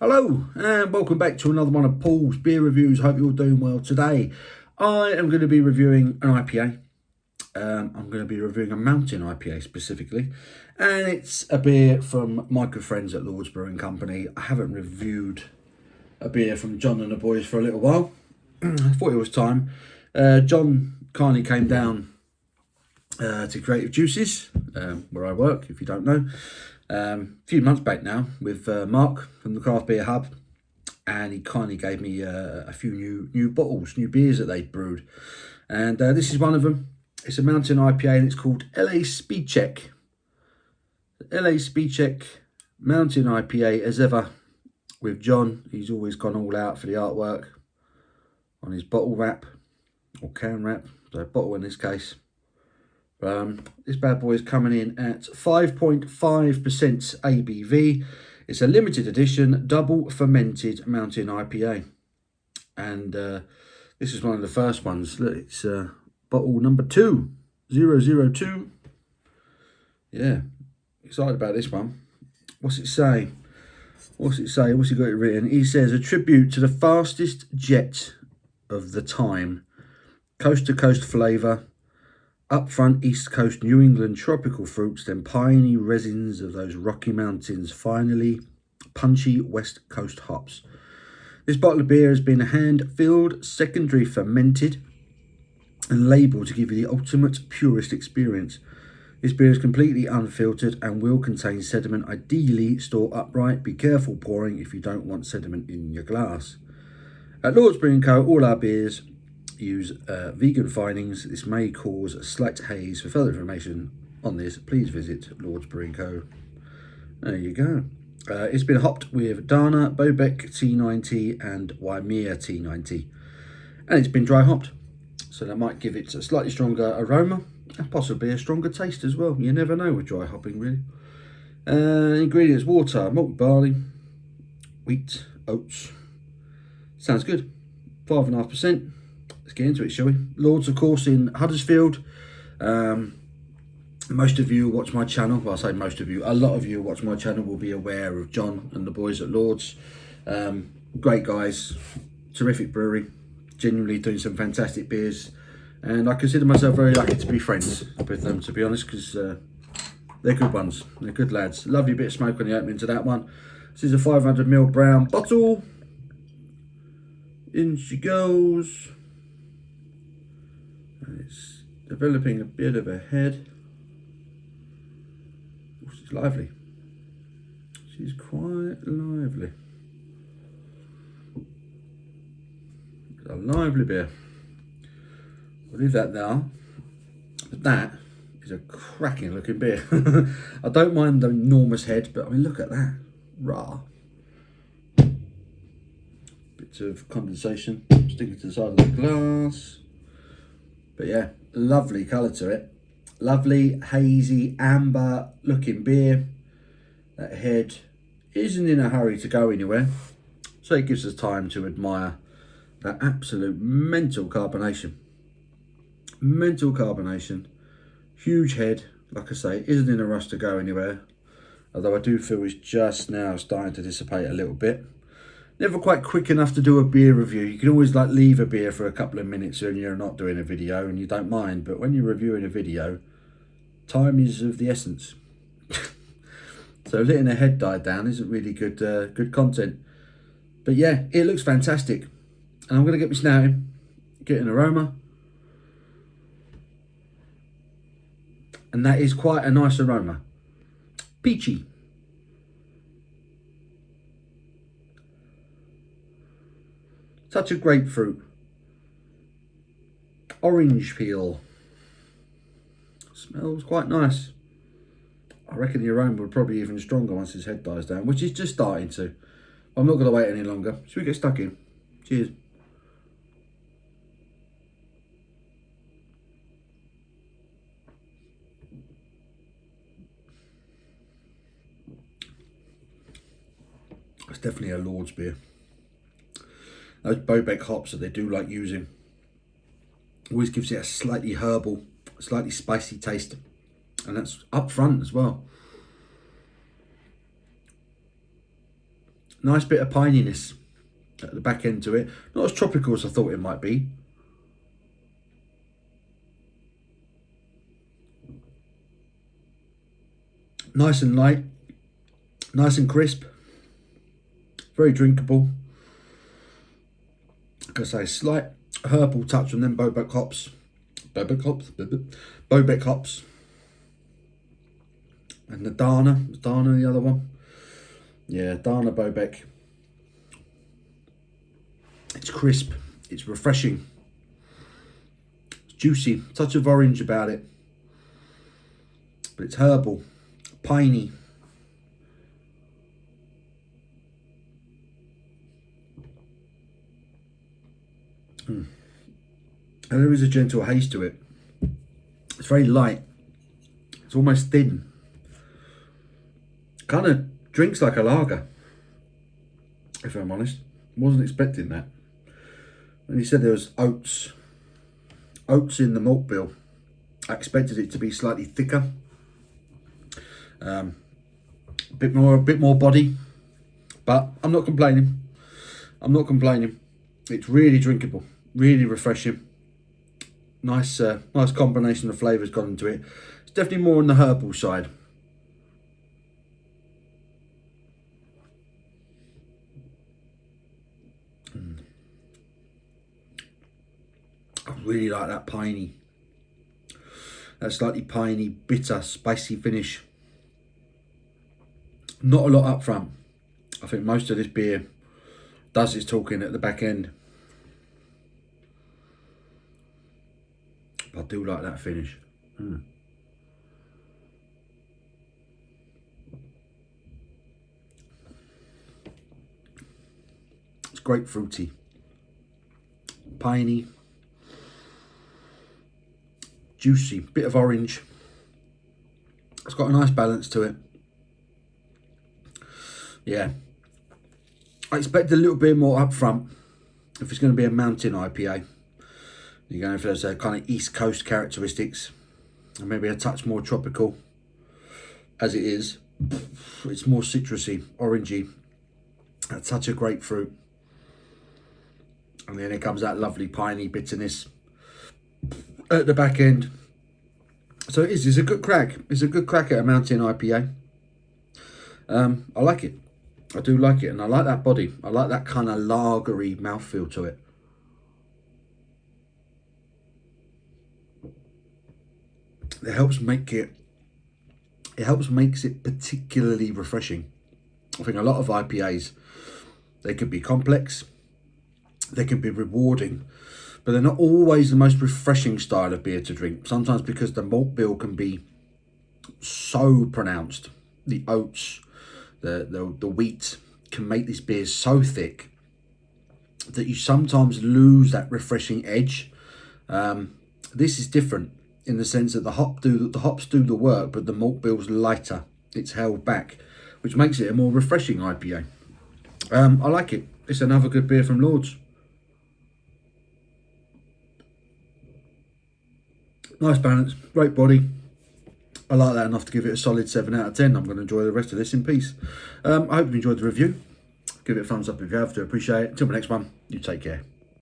Hello and welcome back to another one of Paul's beer reviews. Hope you're all doing well today. I am going to be reviewing an IPA. I'm going to be reviewing a mountain IPA specifically, and it's a beer from my good friends at Lord's Brewing Company. I haven't reviewed a beer from John and the boys for a little while. I thought it was time. John kindly came down to Creative Juices, where I work, if you don't know, a few months back now with Mark from the Craft Beer Hub, and he kindly gave me a few new bottles, new beers that they'd brewed, and this is one of them. It's a mountain IPA and it's called LA Speed Check. LA Speed Check Mountain IPA, as ever with John. He's always gone all out for the artwork on his bottle wrap, or can wrap, so bottle in this case. This bad boy is coming in at 5.5% ABV. It's a limited edition double fermented mountain IPA, and this is one of the first ones. Look, it's bottle number 2002. Yeah, excited about this one. What's it say? What's it say? What's he got it written? He says, a tribute to the fastest jet of the time, coast to coast flavour, upfront East Coast New England tropical fruits, then piney resins of those Rocky Mountains, finally punchy West Coast hops. This bottle of beer has been hand-filled, secondary fermented, and labelled to give you the ultimate purest experience. This beer is completely unfiltered and will contain sediment. Ideally, store upright. Be careful pouring if you don't want sediment in your glass. At Lord's Brewing Co., all our beers use vegan finings. This may cause a slight haze. For further information on this, please visit Lord's Brewing Co. There you go. It's been hopped with Dana, Bobek T90 and Waimea T90. And it's been dry hopped, so that might give it a slightly stronger aroma and possibly a stronger taste as well. You never know with dry hopping, really. Ingredients: water, malt barley, wheat, oats. Sounds good. 5.5%. Let's get into it, shall we? Lord's, of course, in Huddersfield. Most of you who watch my channel, well, I say most of you, a lot of you who watch my channel will be aware of John and the boys at Lord's. Great guys, terrific brewery, genuinely doing some fantastic beers, and I consider myself very lucky to be friends with them, to be honest, because they're good ones, they're good lads. Lovely bit of smoke on the opening to that one. This is a 500ml brown bottle. In she goes. And it's developing a bit of a head. Oh, she's lively. She's quite lively. It's a lively beer. We'll leave that now. But that is a cracking looking beer. I don't mind the enormous head, but I mean, look at that. Rah. Bits of condensation sticking to the side of the glass. But yeah, lovely colour to it. Lovely, hazy, amber looking beer. That head isn't in a hurry to go anywhere, so it gives us time to admire that absolute mental carbonation. Mental carbonation. Huge head, like I say, isn't in a rush to go anywhere. Although I do feel it's just now starting to dissipate a little bit. Never quite quick enough to do a beer review. You can always like leave a beer for a couple of minutes when you're not doing a video and you don't mind. But when you're reviewing a video, time is of the essence. So letting a head die down isn't really good content. But yeah, it looks fantastic. And I'm going to get my snout in, get an aroma. And that is quite a nice aroma. Peachy. Touch of grapefruit. Orange peel. Smells quite nice. I reckon the aroma will probably be even stronger once his head dies down, which is just starting to. I'm not going to wait any longer. Should we get stuck in? Cheers. It's definitely a Lord's beer. Those Bobek hops that they do like using always gives it a slightly herbal, slightly spicy taste, and that's up front as well. Nice bit of pininess at the back end to it. Not as tropical as I thought it might be. Nice and light. Nice and crisp. Very drinkable. Like I say, slight herbal touch on them Bobec hops. Bobec hops. And the Dana. Was Dana the other one? Yeah, Dana Bobec. It's crisp. It's refreshing. It's juicy. Touch of orange about it. But it's herbal. Piney. And there is a gentle haze to it. It's very light. It's almost thin. Kind of drinks like a lager, if I'm honest. Wasn't expecting that. When he said there was oats in the malt bill, I expected it to be slightly thicker. A bit more body, but I'm not complaining. It's really drinkable, really refreshing. Nice combination of flavours gone into it. It's definitely more on the herbal side. I really like that piney. That slightly piney, bitter, spicy finish. Not a lot up front. I think most of this beer does its talking at the back end. I do like that finish. It's grapefruity, piney, juicy, bit of orange. It's got a nice balance to it. Yeah, I expect a little bit more up front if it's going to be a mountain IPA. You're going for those kind of East Coast characteristics, and maybe a touch more tropical. As it is, it's more citrusy, orangey, a touch of grapefruit, and then it comes that lovely piney bitterness at the back end. So it's a good crack. It's a good crack at a mountain IPA. I like it. I do like it, and I like that body. I like that kind of lagery mouthfeel to it. It helps makes it particularly refreshing. I think a lot of IPAs, they can be complex, they can be rewarding, but they're not always the most refreshing style of beer to drink. Sometimes because the malt bill can be so pronounced. The oats, the wheat can make these beers so thick that you sometimes lose that refreshing edge. This is different in the sense that the hops do the work, but the malt bill's lighter. It's held back, which makes it a more refreshing IPA. I like it. It's another good beer from Lords. Nice balance, great body. I like that enough to give it a solid 7 out of 10. I'm going to enjoy the rest of this in peace. I hope you enjoyed the review. Give it a thumbs up if you have. Do appreciate it. Until the next one, you take care.